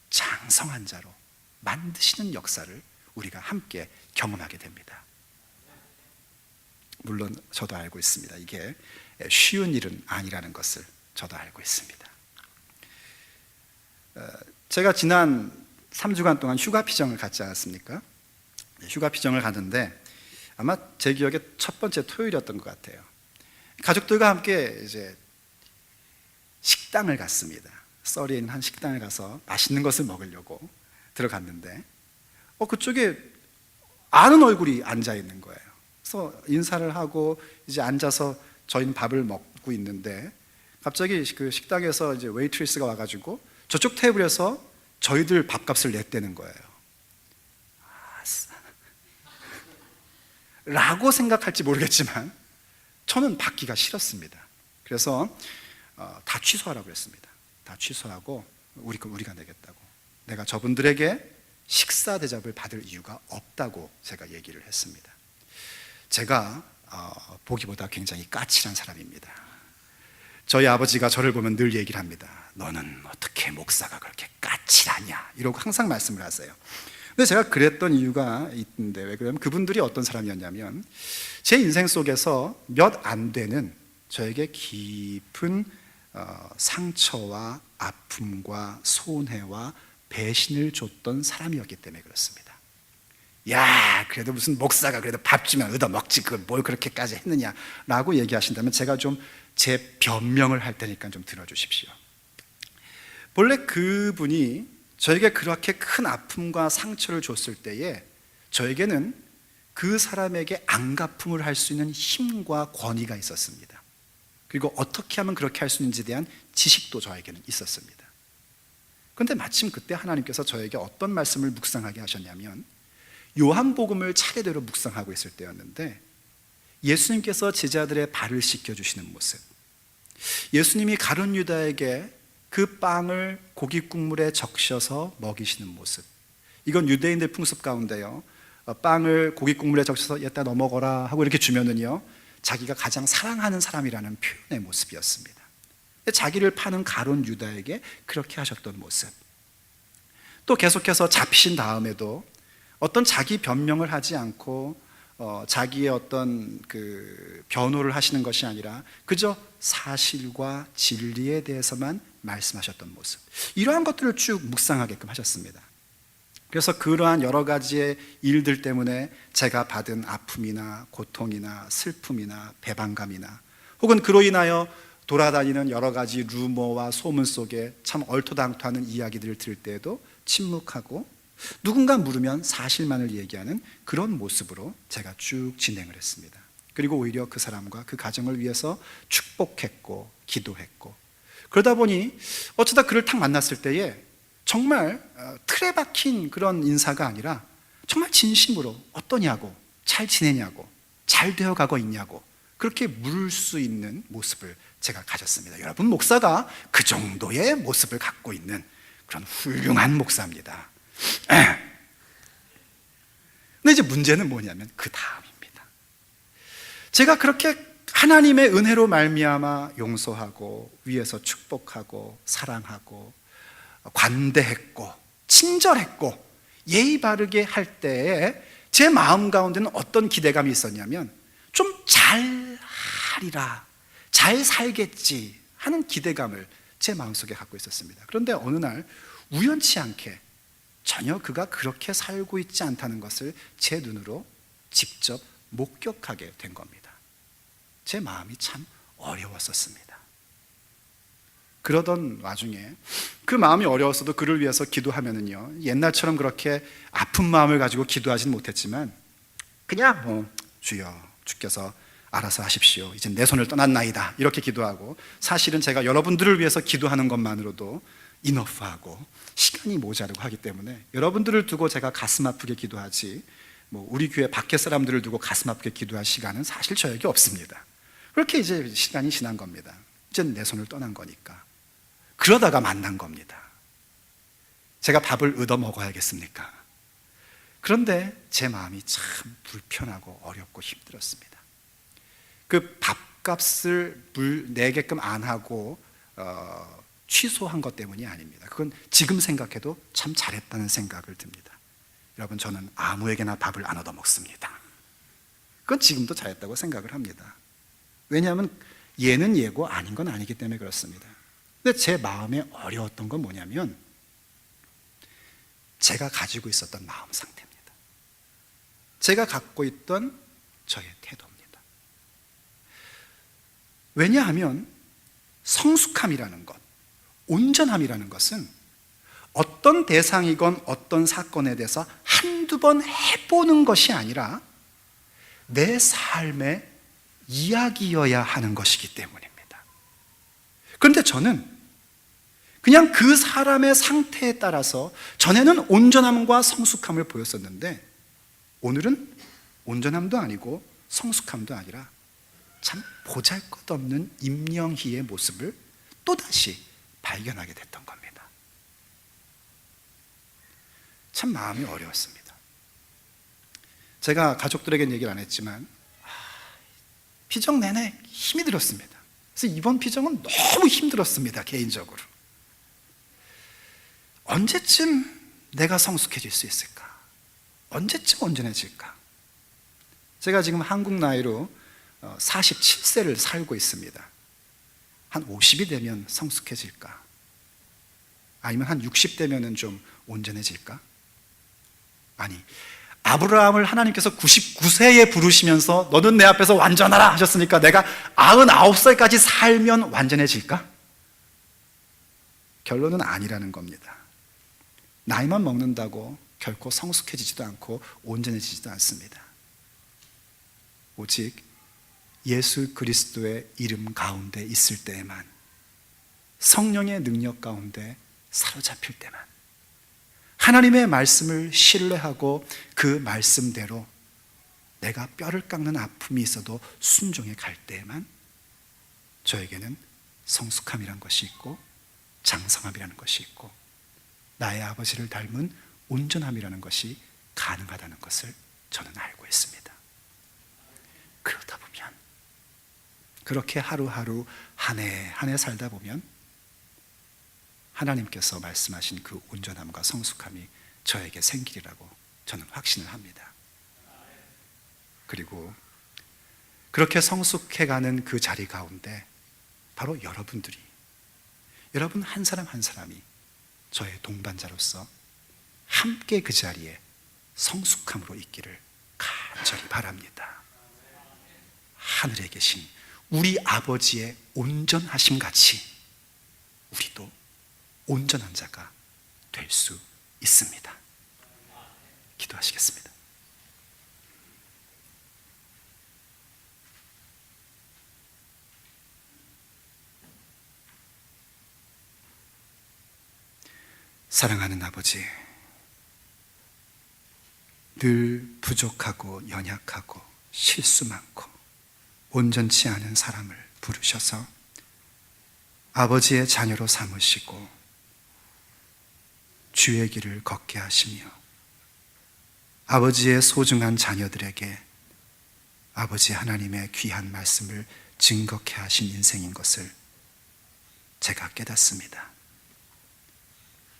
Speaker 1: 장성한 자로 만드시는 역사를 우리가 함께 경험하게 됩니다. 물론 저도 알고 있습니다. 이게 쉬운 일은 아니라는 것을 저도 알고 있습니다. 제가 지난 3주간 동안 휴가 피정을 갔지 않았습니까? 휴가 피정을 갔는데 아마 제 기억에 첫 번째 토요일이었던 것 같아요. 가족들과 함께 이제 식당을 갔습니다. 서리에 있는 한 식당에 가서 맛있는 것을 먹으려고 들어갔는데 그쪽에 아는 얼굴이 앉아 있는 거예요. 그래서 인사를 하고 이제 앉아서 저희는 밥을 먹고 있는데 갑자기 그 식당에서 이제 웨이트리스가 와가지고 저쪽 테이블에서 저희들 밥값을 냈다는 거예요. 라고 생각할지 모르겠지만 저는 받기가 싫었습니다. 그래서 다 취소하라고 그랬습니다. 다 취소하고 우리가 내겠다고. 내가 저분들에게 식사 대접을 받을 이유가 없다고 제가 얘기를 했습니다. 제가 보기보다 굉장히 까칠한 사람입니다. 저희 아버지가 저를 보면 늘 얘기를 합니다. 너는 어떻게 목사가 그렇게 까칠하냐, 이러고 항상 말씀을 하세요. 근데 제가 그랬던 이유가 있는데, 왜 그러냐면 그분들이 어떤 사람이었냐면 제 인생 속에서 몇 안 되는 저에게 깊은 상처와 아픔과 손해와 배신을 줬던 사람이었기 때문에 그렇습니다. 야, 그래도 무슨 목사가 그래도 밥 주면 얻어먹지, 그걸 뭘 그렇게까지 했느냐라고 얘기하신다면 제가 좀 제 변명을 할 테니까 좀 들어주십시오. 본래 그분이 저에게 그렇게 큰 아픔과 상처를 줬을 때에 저에게는 그 사람에게 안갚음을 할 수 있는 힘과 권위가 있었습니다. 그리고 어떻게 하면 그렇게 할 수 있는지에 대한 지식도 저에게는 있었습니다. 그런데 마침 그때 하나님께서 저에게 어떤 말씀을 묵상하게 하셨냐면 요한복음을 차례대로 묵상하고 있을 때였는데 예수님께서 제자들의 발을 씻겨주시는 모습, 예수님이 가룟 유다에게 그 빵을 고기 국물에 적셔서 먹이시는 모습. 이건 유대인들 풍습 가운데요, 빵을 고기 국물에 적셔서 얘다 너 먹어라 하고 이렇게 주면은요, 자기가 가장 사랑하는 사람이라는 표현의 모습이었습니다. 자기를 파는 가룟 유다에게 그렇게 하셨던 모습. 또 계속해서 잡히신 다음에도 어떤 자기 변명을 하지 않고 자기의 어떤 그 변호를 하시는 것이 아니라 그저 사실과 진리에 대해서만 말씀하셨던 모습, 이러한 것들을 쭉 묵상하게끔 하셨습니다. 그래서 그러한 여러 가지의 일들 때문에 제가 받은 아픔이나 고통이나 슬픔이나 배반감이나 혹은 그로 인하여 돌아다니는 여러 가지 루머와 소문 속에 참 얼토당토하는 이야기들을 들을 때에도 침묵하고 누군가 물으면 사실만을 얘기하는 그런 모습으로 제가 쭉 진행을 했습니다. 그리고 오히려 그 사람과 그 가정을 위해서 축복했고 기도했고, 그러다 보니 어쩌다 그를 탁 만났을 때에 정말 틀에 박힌 그런 인사가 아니라 정말 진심으로 어떠냐고, 잘 지내냐고, 잘 되어가고 있냐고 그렇게 물을 수 있는 모습을 제가 가졌습니다. 여러분, 목사가 그 정도의 모습을 갖고 있는 그런 훌륭한 목사입니다. 근데 이제 문제는 뭐냐면 그 다음입니다. 제가 그렇게 하나님의 은혜로 말미암아 용서하고 위에서 축복하고 사랑하고 관대했고 친절했고 예의 바르게 할 때에 제 마음 가운데는 어떤 기대감이 있었냐면 좀 잘하리라, 잘 살겠지 하는 기대감을 제 마음속에 갖고 있었습니다. 그런데 어느 날 우연치 않게 전혀 그가 그렇게 살고 있지 않다는 것을 제 눈으로 직접 목격하게 된 겁니다. 제 마음이 참 어려웠었습니다. 그러던 와중에 그 마음이 어려웠어도 그를 위해서 기도하면은요, 옛날처럼 그렇게 아픈 마음을 가지고 기도하지는 못했지만 그냥 주여 주께서 알아서 하십시오, 이제 내 손을 떠났나이다 이렇게 기도하고, 사실은 제가 여러분들을 위해서 기도하는 것만으로도 이너프하고 시간이 모자르고 하기 때문에 여러분들을 두고 제가 가슴 아프게 기도하지 우리 교회 밖에 사람들을 두고 가슴 아프게 기도할 시간은 사실 저에게 없습니다. 그렇게 이제 시간이 지난 겁니다. 이제는 내 손을 떠난 거니까. 그러다가 만난 겁니다. 제가 밥을 얻어 먹어야겠습니까? 그런데 제 마음이 참 불편하고 어렵고 힘들었습니다. 그 밥값을 내게끔 안 하고 취소한 것 때문이 아닙니다. 그건 지금 생각해도 참 잘했다는 생각을 듭니다. 여러분, 저는 아무에게나 밥을 안 얻어 먹습니다. 그건 지금도 잘했다고 생각을 합니다. 왜냐하면 얘는 얘고 아닌 건 아니기 때문에 그렇습니다. 근데 제 마음에 어려웠던 건 뭐냐면 제가 가지고 있었던 마음 상태입니다. 제가 갖고 있던 저의 태도입니다. 왜냐하면 성숙함이라는 것, 온전함이라는 것은 어떤 대상이건 어떤 사건에 대해서 한두 번 해보는 것이 아니라 내 삶의 이야기여야 하는 것이기 때문입니다. 그런데 저는 그냥 그 사람의 상태에 따라서 전에는 온전함과 성숙함을 보였었는데 오늘은 온전함도 아니고 성숙함도 아니라 참 보잘것없는 임영희의 모습을 또다시 발견하게 됐던 겁니다. 참 마음이 어려웠습니다. 제가 가족들에게는 얘기를 안 했지만 피정 내내 힘이 들었습니다. 그래서 이번 피정은 너무 힘들었습니다. 개인적으로. 언제쯤 내가 성숙해질 수 있을까? 언제쯤 온전해질까? 제가 지금 한국 나이로 47세를 살고 있습니다. 한 50이 되면 성숙해질까? 아니면 한 60 되면 좀 온전해질까? 아니, 아브라함을 하나님께서 99세에 부르시면서 너는 내 앞에서 완전하라 하셨으니까 내가 99살까지 살면 완전해질까? 결론은 아니라는 겁니다. 나이만 먹는다고 결코 성숙해지지도 않고 온전해지지도 않습니다. 오직 예수 그리스도의 이름 가운데 있을 때에만, 성령의 능력 가운데 사로잡힐 때만, 하나님의 말씀을 신뢰하고 그 말씀대로 내가 뼈를 깎는 아픔이 있어도 순종해 갈 때에만 저에게는 성숙함이란 것이 있고 장성함이라는 것이 있고 나의 아버지를 닮은 온전함이라는 것이 가능하다는 것을 저는 알고 있습니다. 그러다 보면, 그렇게 하루하루 한 해 한 해 살다 보면 하나님께서 말씀하신 그 온전함과 성숙함이 저에게 생기리라고 저는 확신을 합니다. 그리고 그렇게 성숙해가는 그 자리 가운데 바로 여러분들이, 여러분 한 사람 한 사람이 저의 동반자로서 함께 그 자리에 성숙함으로 있기를 간절히 바랍니다. 하늘에 계신 우리 아버지의 온전하심 같이 우리도 온전한 자가 될 수 있습니다. 기도하시겠습니다. 사랑하는 아버지, 늘 부족하고 연약하고 실수 많고 온전치 않은 사람을 부르셔서 아버지의 자녀로 삼으시고 주의 길을 걷게 하시며 아버지의 소중한 자녀들에게 아버지 하나님의 귀한 말씀을 증거케 하신 인생인 것을 제가 깨닫습니다.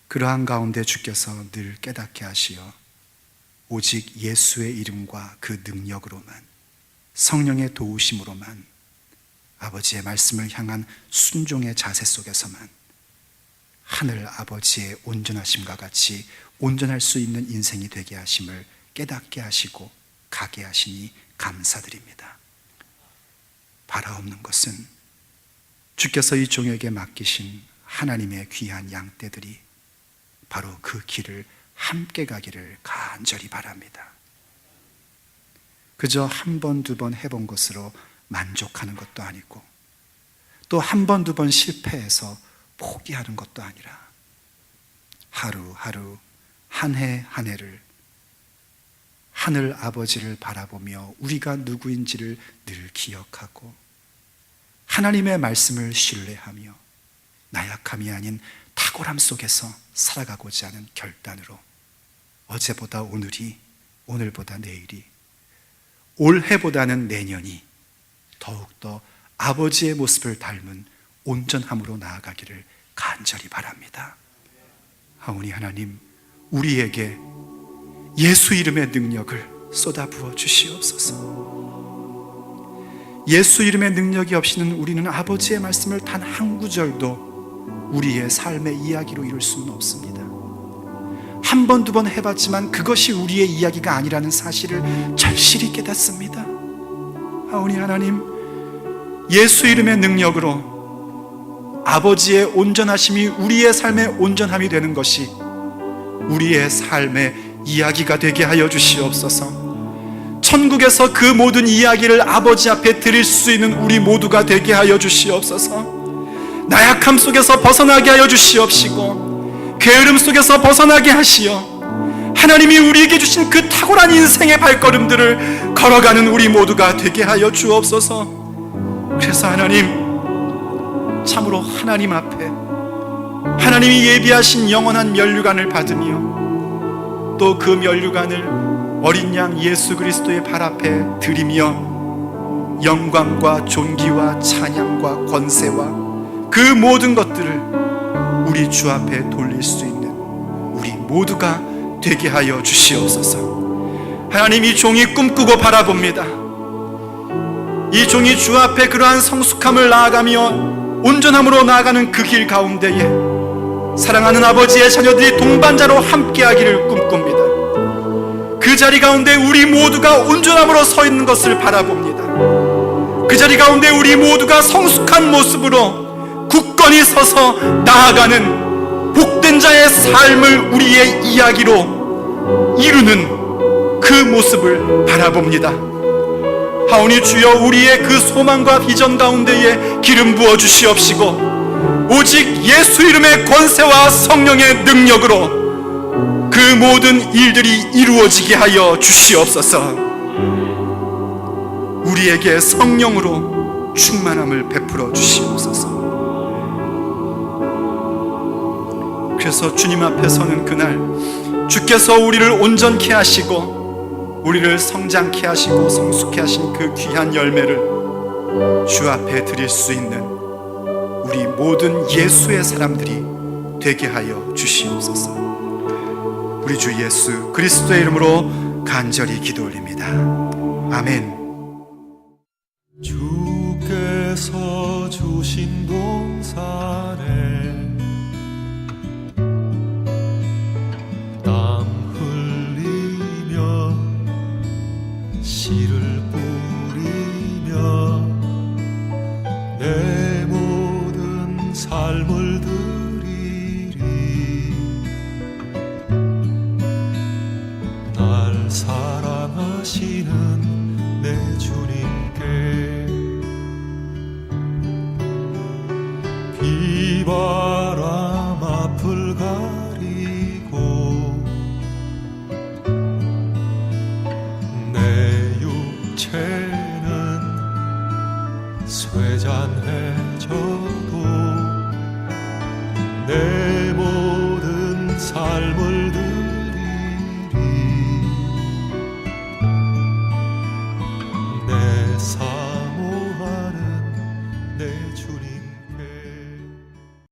Speaker 1: 그러한 가운데 주께서 늘 깨닫게 하시어 오직 예수의 이름과 그 능력으로만, 성령의 도우심으로만, 아버지의 말씀을 향한 순종의 자세 속에서만 하늘 아버지의 온전하심과 같이 온전할 수 있는 인생이 되게 하심을 깨닫게 하시고 가게 하시니 감사드립니다. 바라옵는 것은 주께서 이 종에게 맡기신 하나님의 귀한 양떼들이 바로 그 길을 함께 가기를 간절히 바랍니다. 그저 한 번, 두 번 해본 것으로 만족하는 것도 아니고 또 한 번, 두 번 실패해서 포기하는 것도 아니라 하루하루 한 해 한 해를 하늘 아버지를 바라보며 우리가 누구인지를 늘 기억하고 하나님의 말씀을 신뢰하며 나약함이 아닌 탁월함 속에서 살아가고자 하는 결단으로 어제보다 오늘이, 오늘보다 내일이, 올해보다는 내년이 더욱더 아버지의 모습을 닮은 온전함으로 나아가기를 간절히 바랍니다. 하오니 하나님, 우리에게 예수 이름의 능력을 쏟아부어 주시옵소서. 예수 이름의 능력이 없이는 우리는 아버지의 말씀을 단 한 구절도 우리의 삶의 이야기로 이룰 수는 없습니다. 한 번, 두 번 해봤지만 그것이 우리의 이야기가 아니라는 사실을 절실히 깨닫습니다. 하오니 하나님, 예수 이름의 능력으로 아버지의 온전하심이 우리의 삶의 온전함이 되는 것이 우리의 삶의 이야기가 되게 하여 주시옵소서. 천국에서 그 모든 이야기를 아버지 앞에 드릴 수 있는 우리 모두가 되게 하여 주시옵소서. 나약함 속에서 벗어나게 하여 주시옵시고 게으름 속에서 벗어나게 하시어 하나님이 우리에게 주신 그 탁월한 인생의 발걸음들을 걸어가는 우리 모두가 되게 하여 주옵소서. 그래서 하나님, 참으로 하나님 앞에 하나님이 예비하신 영원한 면류관을 받으며 또 그 면류관을 어린 양 예수 그리스도의 발 앞에 드리며 영광과 존귀와 찬양과 권세와 그 모든 것들을 우리 주 앞에 돌릴 수 있는 우리 모두가 되게 하여 주시옵소서. 하나님, 이 종이 꿈꾸고 바라봅니다. 이 종이 주 앞에 그러한 성숙함을 나아가며 온전함으로 나아가는 그 길 가운데에 사랑하는 아버지의 자녀들이 동반자로 함께하기를 꿈꿉니다. 그 자리 가운데 우리 모두가 온전함으로 서 있는 것을 바라봅니다. 그 자리 가운데 우리 모두가 성숙한 모습으로 굳건히 서서 나아가는 복된 자의 삶을 우리의 이야기로 이루는 그 모습을 바라봅니다. 하오니 주여, 우리의 그 소망과 비전 가운데에 기름 부어 주시옵시고 오직 예수 이름의 권세와 성령의 능력으로 그 모든 일들이 이루어지게 하여 주시옵소서. 우리에게 성령으로 충만함을 베풀어 주시옵소서. 그래서 주님 앞에 서는 그날 주께서 우리를 온전케 하시고 우리를 성장케 하시고 성숙케 하신 그 귀한 열매를 주 앞에 드릴 수 있는 우리 모든 예수의 사람들이 되게 하여 주시옵소서. 우리 주 예수 그리스도의 이름으로 간절히 기도 올립니다. 아멘.
Speaker 2: 주께서 주신 동산에 땀 흘리며 씨를 뿌리며 내 모든 삶을